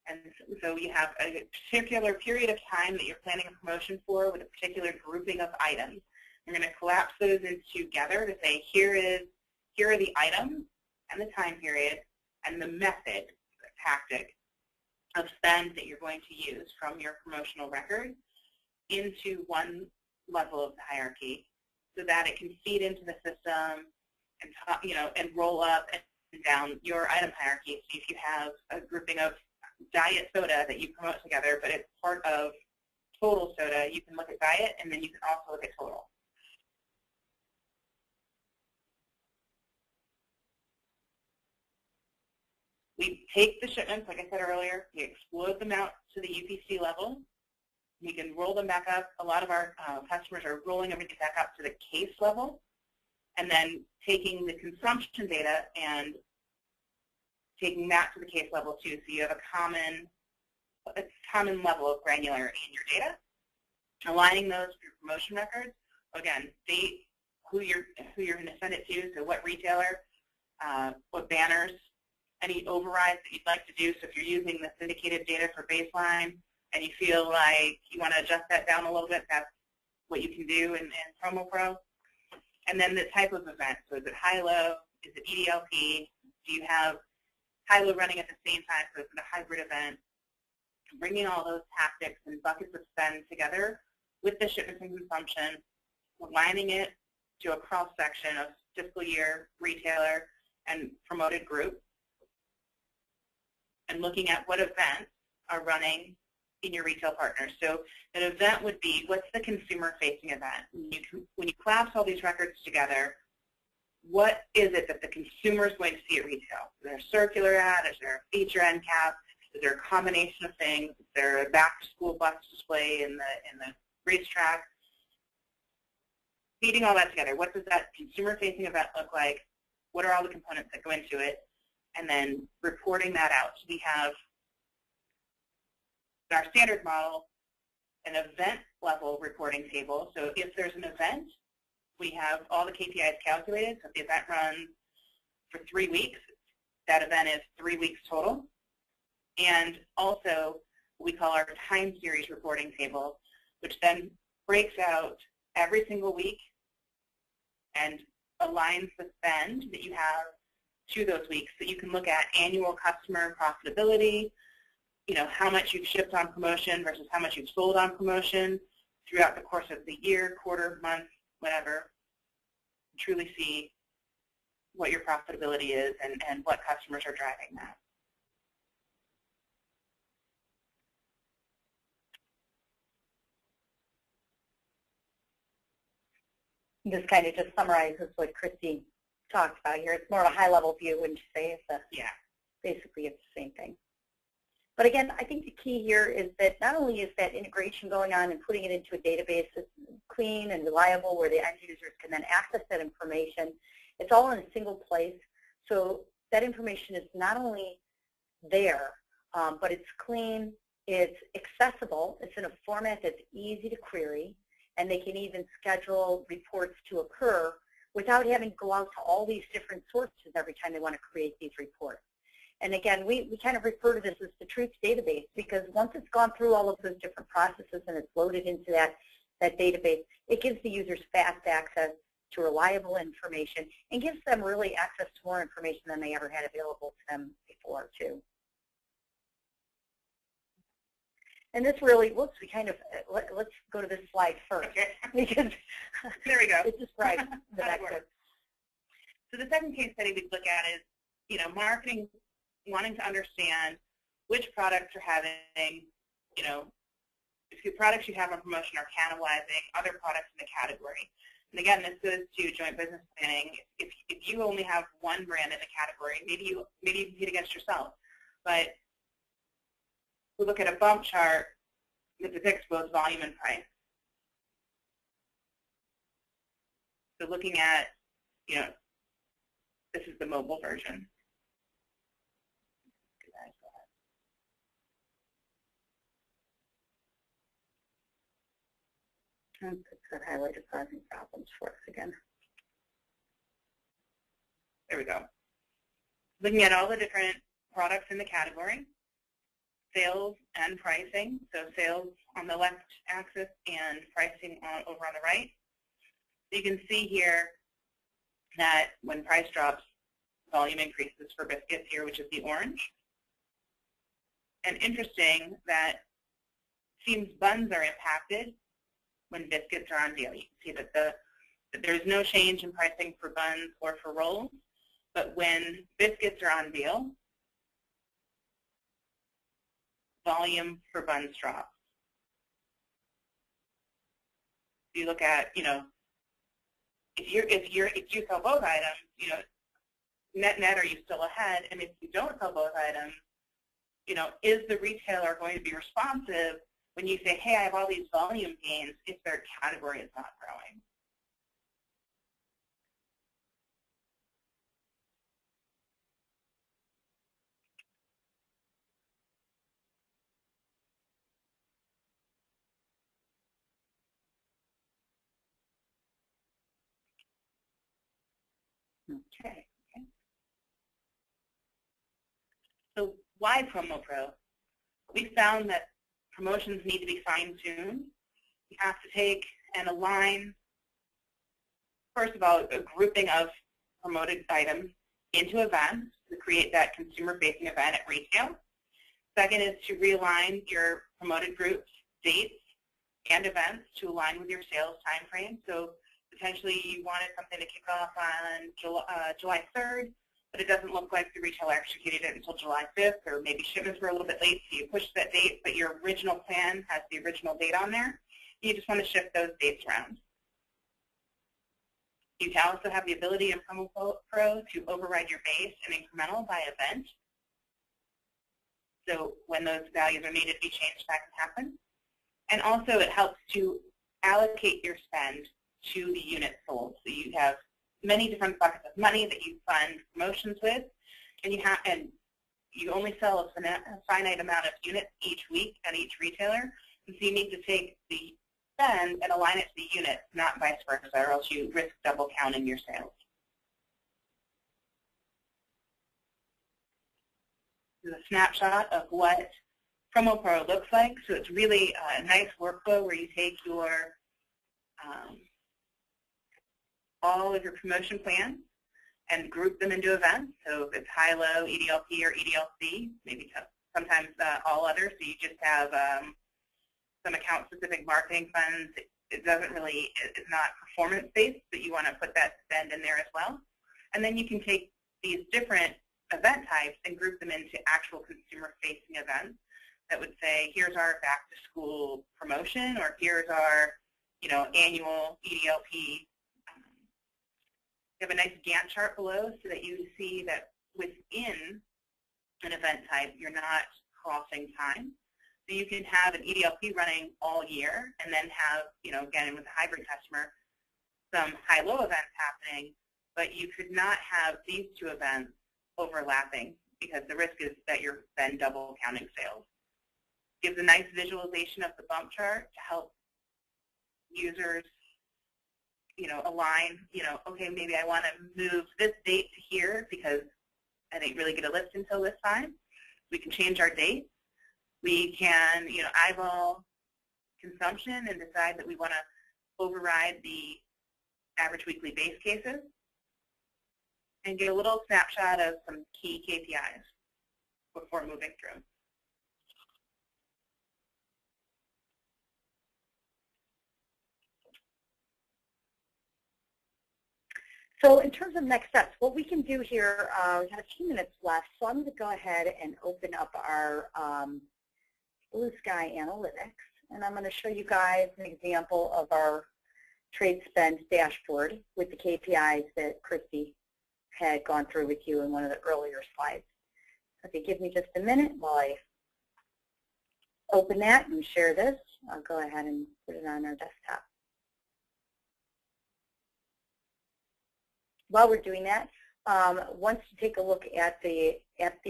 And so you have a particular period of time that you're planning a promotion for with a particular grouping of items. You're going to collapse those in together to say, here are the items and the time period and the method, the tactic of spend that you're going to use from your promotional record into one level of the hierarchy, so that it can feed into the system and and roll up and down your item hierarchy. So if you have a grouping of diet soda that you promote together, but it's part of total soda, you can look at diet, and then you can also look at total. We take the shipments, like I said earlier, we explode them out to the UPC level. We can roll them back up. A lot of our customers are rolling everything back up to the case level, and then taking the consumption data and taking that to the case level too, so you have a common level of granularity in your data. Aligning those with your promotion records. Again, state who you're going to send it to, so what retailer, what banners, any overrides that you'd like to do. So if you're using the syndicated data for baseline and you feel like you want to adjust that down a little bit, that's what you can do in Promo Pro. And then the type of event. So is it high-low? Is it EDLP? Do you have high-low running at the same time, so it's a hybrid event, bringing all those tactics and buckets of spend together with the shipments and consumption, aligning it to a cross-section of fiscal year, retailer, and promoted group, and looking at what events are running in your retail partners. So an event would be, what's the consumer-facing event? When you collapse all these records together, what is it that the consumer is going to see at retail? Is there a circular ad? Is there a feature end cap? Is there a combination of things? Is there a back-to-school bus display in the racetrack? Feeding all that together, what does that consumer-facing event look like? What are all the components that go into it? And then reporting that out. So we have in our standard model an event-level reporting table. So if there's an event, we have all the KPIs calculated. So if the event runs for 3 weeks, that event is 3 weeks total. And also we call our time series reporting table, which then breaks out every single week and aligns the spend that you have to those weeks. So you can look at annual customer profitability, how much you've shipped on promotion versus how much you've sold on promotion throughout the course of the year, quarter, month, whatever. Truly see what your profitability is and what customers are driving that. This kind of just summarizes what Christy talked about here. It's more of a high-level view, wouldn't you say? Yeah. Basically, it's the same thing. But again, I think the key here is that not only is that integration going on and putting it into a database that's clean and reliable where the end users can then access that information, it's all in a single place. So that information is not only there, but it's clean, it's accessible, it's in a format that's easy to query, and they can even schedule reports to occur without having to go out to all these different sources every time they want to create these reports. And again, we kind of refer to this as the truth database, because once it's gone through all of those different processes and it's loaded into that database, it gives the users fast access to reliable information and gives them really access to more information than they ever had available to them before, too. And this really, whoops, we kind of, let's go to this slide first. Okay. Because there we go. It describes the next one. So the second case study we look at is, marketing wanting to understand which products are having, if the products you have on promotion are cannibalizing other products in the category. And again, this goes to joint business planning. If you only have one brand in the category, maybe you compete against yourself. But we look at a bump chart that depicts both volume and price. So looking at, this is the mobile version. Let's put that highlighter causing problems for us again. There we go. Looking at all the different products in the category, sales and pricing. So sales on the left axis and pricing over on the right. So you can see here that when price drops, volume increases for biscuits here, which is the orange. And interesting that it seems buns are impacted when biscuits are on deal. You can see that there's no change in pricing for buns or for rolls, but when biscuits are on deal, volume for buns drops. If you look at, if you sell both items, net are you still ahead? And if you don't sell both items, is the retailer going to be responsive when you say, hey, I have all these volume gains if their category is not growing? Okay. So why Promo Pro? We found that promotions need to be fine-tuned. You have to take and align, first of all, a grouping of promoted items into events to create that consumer-facing event at retail. Second is to realign your promoted groups, dates, and events to align with your sales time frame. So potentially you wanted something to kick off on July 3rd, but it doesn't look like the retailer executed it until July 5th, or maybe shipments were a little bit late, so you pushed that date, but your original plan has the original date on there. You just want to shift those dates around. You can also have the ability in Promo Pro to override your base and incremental by event. So when those values are needed to be changed, that can happen. And also it helps to allocate your spend to the units sold. So you have many different buckets of money that you fund promotions with, and you only sell a finite amount of units each week at each retailer. And so you need to take the spend and align it to the units, not vice versa, or else you risk double counting your sales. This is a snapshot of what Promo Pro looks like. So it's really a nice workflow where you take your all of your promotion plans and group them into events. So if it's high-low, EDLP, or EDLC, maybe sometimes all others, so you just have some account-specific marketing funds. It doesn't really, it's not performance-based, but you want to put that spend in there as well. And then you can take these different event types and group them into actual consumer-facing events that would say, here's our back-to-school promotion, or here's our, annual EDLP. You have a nice Gantt chart below so that you see that within an event type, you're not crossing time. So you can have an EDLP running all year and then have, again, with a hybrid customer, some high-low events happening, but you could not have these two events overlapping because the risk is that you're then double counting sales. Gives a nice visualization of the bump chart to help users, align, okay, maybe I want to move this date to here because I didn't really get a lift until this time. We can change our date. We can, eyeball consumption and decide that we want to override the average weekly base cases and get a little snapshot of some key KPIs before moving through. So in terms of next steps, what we can do here, we have a few minutes left, so I'm going to go ahead and open up our Blue Sky Analytics, and I'm going to show you guys an example of our trade spend dashboard with the KPIs that Christy had gone through with you in one of the earlier slides. So if you give me just a minute while I open that and share this, I'll go ahead and put it on our desktop. While we're doing that, once you take a look at the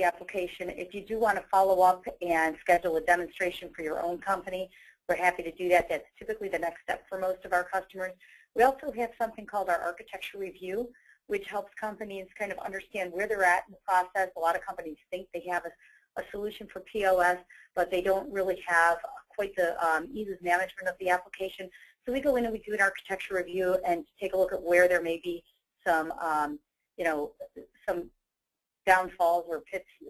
application, if you do want to follow up and schedule a demonstration for your own company, we're happy to do that. That's typically the next step for most of our customers. We also have something called our architecture review, which helps companies kind of understand where they're at in the process. A lot of companies think they have a solution for POS, but they don't really have quite the ease of management of the application. So we go in and we do an architecture review and take a look at where there may be some, some downfalls or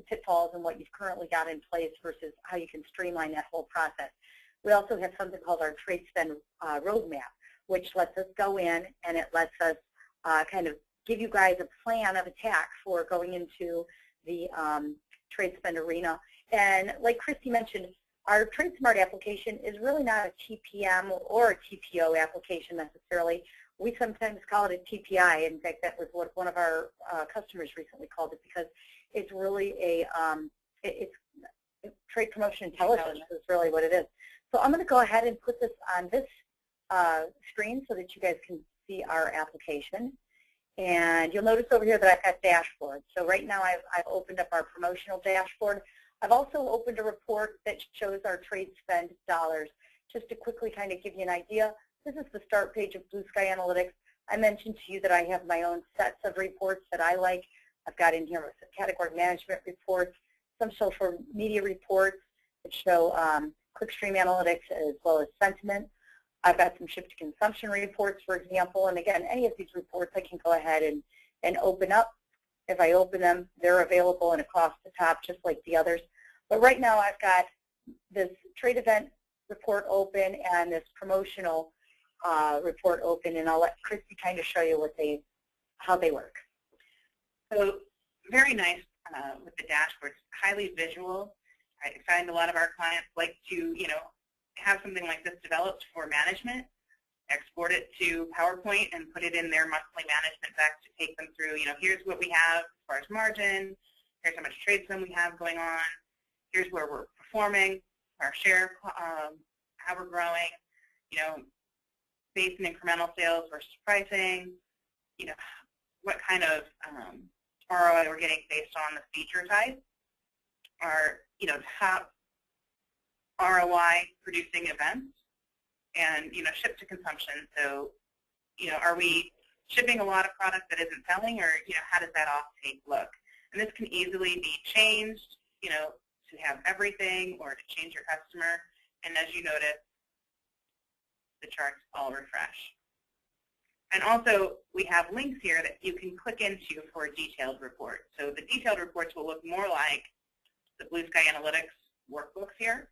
pitfalls in what you've currently got in place versus how you can streamline that whole process. We also have something called our trade spend roadmap, which lets us go in and it lets us kind of give you guys a plan of attack for going into the trade spend arena. And like Christy mentioned, our TradeSmart application is really not a TPM or a TPO application necessarily. We sometimes call it a TPI. In fact, that was what one of our customers recently called it, because it's really a it's trade promotion intelligence is really what it is. So I'm going to go ahead and put this on this screen so that you guys can see our application. And you'll notice over here that I've got dashboards. So right now I've opened up our promotional dashboard. I've also opened a report that shows our trade spend dollars, just to quickly kind of give you an idea. This is the start page of Blue Sky Analytics. I mentioned to you that I have my own sets of reports that I like. I've got in here some category management reports, some social media reports that show clickstream analytics as well as sentiment. I've got some shift to consumption reports, for example. And again, any of these reports I can go ahead and open up If I open them, they're available and across the top just like the others. But right now I've got this trade event report open and this promotional report open, and I'll let Christy kind of show you how they work. So very nice with the dashboards, highly visual. I find a lot of our clients like to, have something like this developed for management, export it to PowerPoint and put it in their monthly management deck to take them through, here's what we have as far as margin, here's how much trade spend we have going on, here's where we're performing, our share, how we're growing, base and incremental sales versus pricing, what kind of ROI we're getting based on the feature type, our top ROI producing events, and ship to consumption. So are we shipping a lot of product that isn't selling, or how does that offtake look? And this can easily be changed, to have everything or to change your customer. And as you notice, the charts all refresh. And also, we have links here that you can click into for a detailed report. So the detailed reports will look more like the Blue Sky Analytics workbooks here.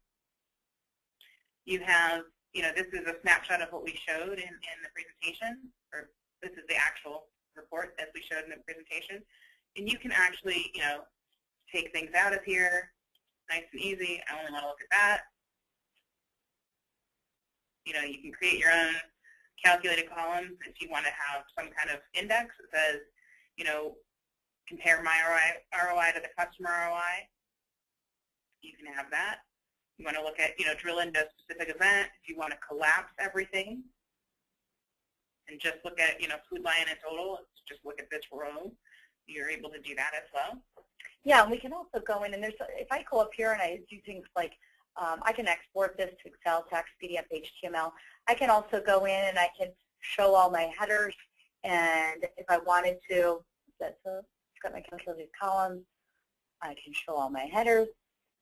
You have, this is a snapshot of what we showed in the presentation, or this is the actual report as we showed in the presentation. And you can actually, take things out of here, nice and easy. I only want to look at that. You can create your own calculated columns if you want to have some kind of index that says, compare my ROI to the customer ROI. You can have that. You want to look at, drill into a specific event. If you want to collapse everything and just look at, Food Lion in total, just look at this row, you're able to do that as well. Yeah, and we can also go in, and if I go up here and I do things like, I can export this to Excel, text, PDF, HTML. I can also go in and I can show all my headers, and if I wanted to, it's got my calculated columns, I can show all my headers.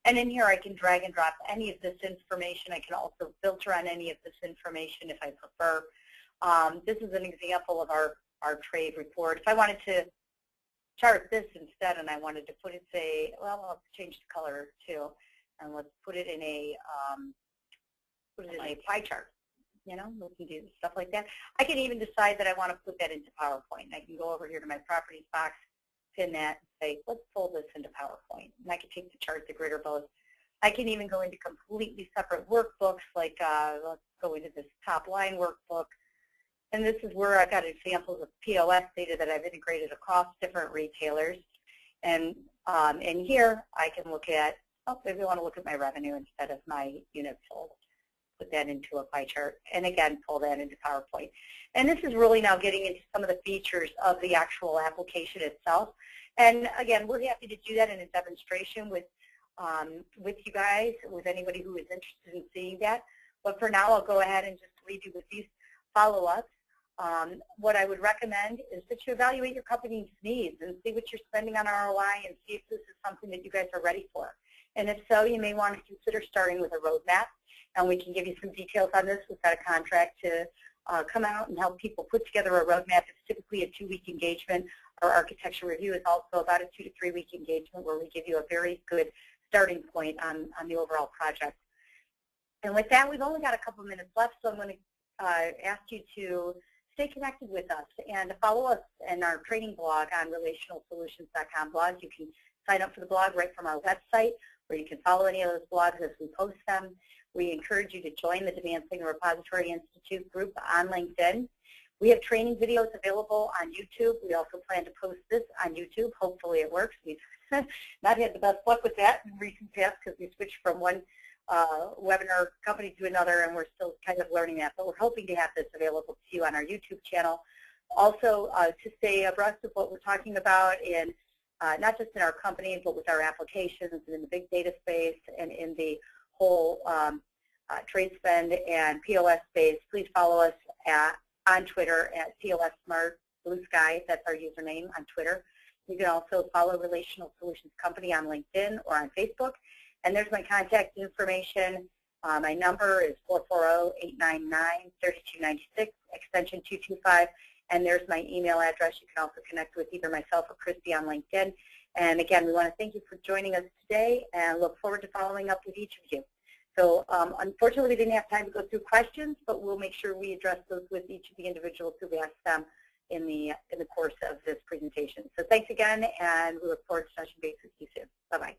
And in here I can drag and drop any of this information. I can also filter on any of this information if I prefer. This is an example of our trade report. If I wanted to chart this instead and I wanted to put it, say, well, I'll change the color too, and let's put it in a pie chart. We can do stuff like that. I can even decide that I want to put that into PowerPoint. I can go over here to my properties box, pin that, and say, let's pull this into PowerPoint. And I can take the chart, the grid, or both. I can even go into completely separate workbooks, like let's go into this top line workbook. And this is where I've got examples of POS data that I've integrated across different retailers. And in here, I can look at, maybe I want to look at my revenue instead of my units sold. Put that into a pie chart, and again, pull that into PowerPoint. And this is really now getting into some of the features of the actual application itself. And again, we're happy to do that in a demonstration with you guys, with anybody who is interested in seeing that. But for now, I'll go ahead and just leave you with these follow-ups. What I would recommend is that you evaluate your company's needs and see what you're spending on ROI and see if this is something that you guys are ready for. And if so, you may want to consider starting with a roadmap, and we can give you some details on this. We've got a contract to come out and help people put together a roadmap. It's typically a 2-week engagement. Our architecture review is also about a 2 to 3 week engagement where we give you a very good starting point on the overall project. And with that, we've only got a couple minutes left, so I'm going to ask you to stay connected with us and to follow us in our training blog on relationalsolutions.com blog. You can sign up for the blog right from our website, where you can follow any of those blogs as we post them. We encourage you to join the Demand Signal Repository Institute group on LinkedIn. We have training videos available on YouTube. We also plan to post this on YouTube. Hopefully it works. We've not had the best luck with that in recent past because we switched from one webinar company to another, and we're still kind of learning that. But we're hoping to have this available to you on our YouTube channel. Also, to stay abreast of what we're talking about in not just in our company, but with our applications and in the big data space and in the whole trade spend and POS space, please follow us on Twitter at TradeSmart Blue Sky. That's our username on Twitter. You can also follow Relational Solutions Company on LinkedIn or on Facebook. And there's my contact information. My number is 440-899-3296, extension 225. and there's my email address. You can also connect with either myself or Christy on LinkedIn. And again, we want to thank you for joining us today and look forward to following up with each of you. So unfortunately, we didn't have time to go through questions, but we'll make sure we address those with each of the individuals who we asked them in the course of this presentation. So thanks again, and we look forward to touching base with you soon. Bye-bye.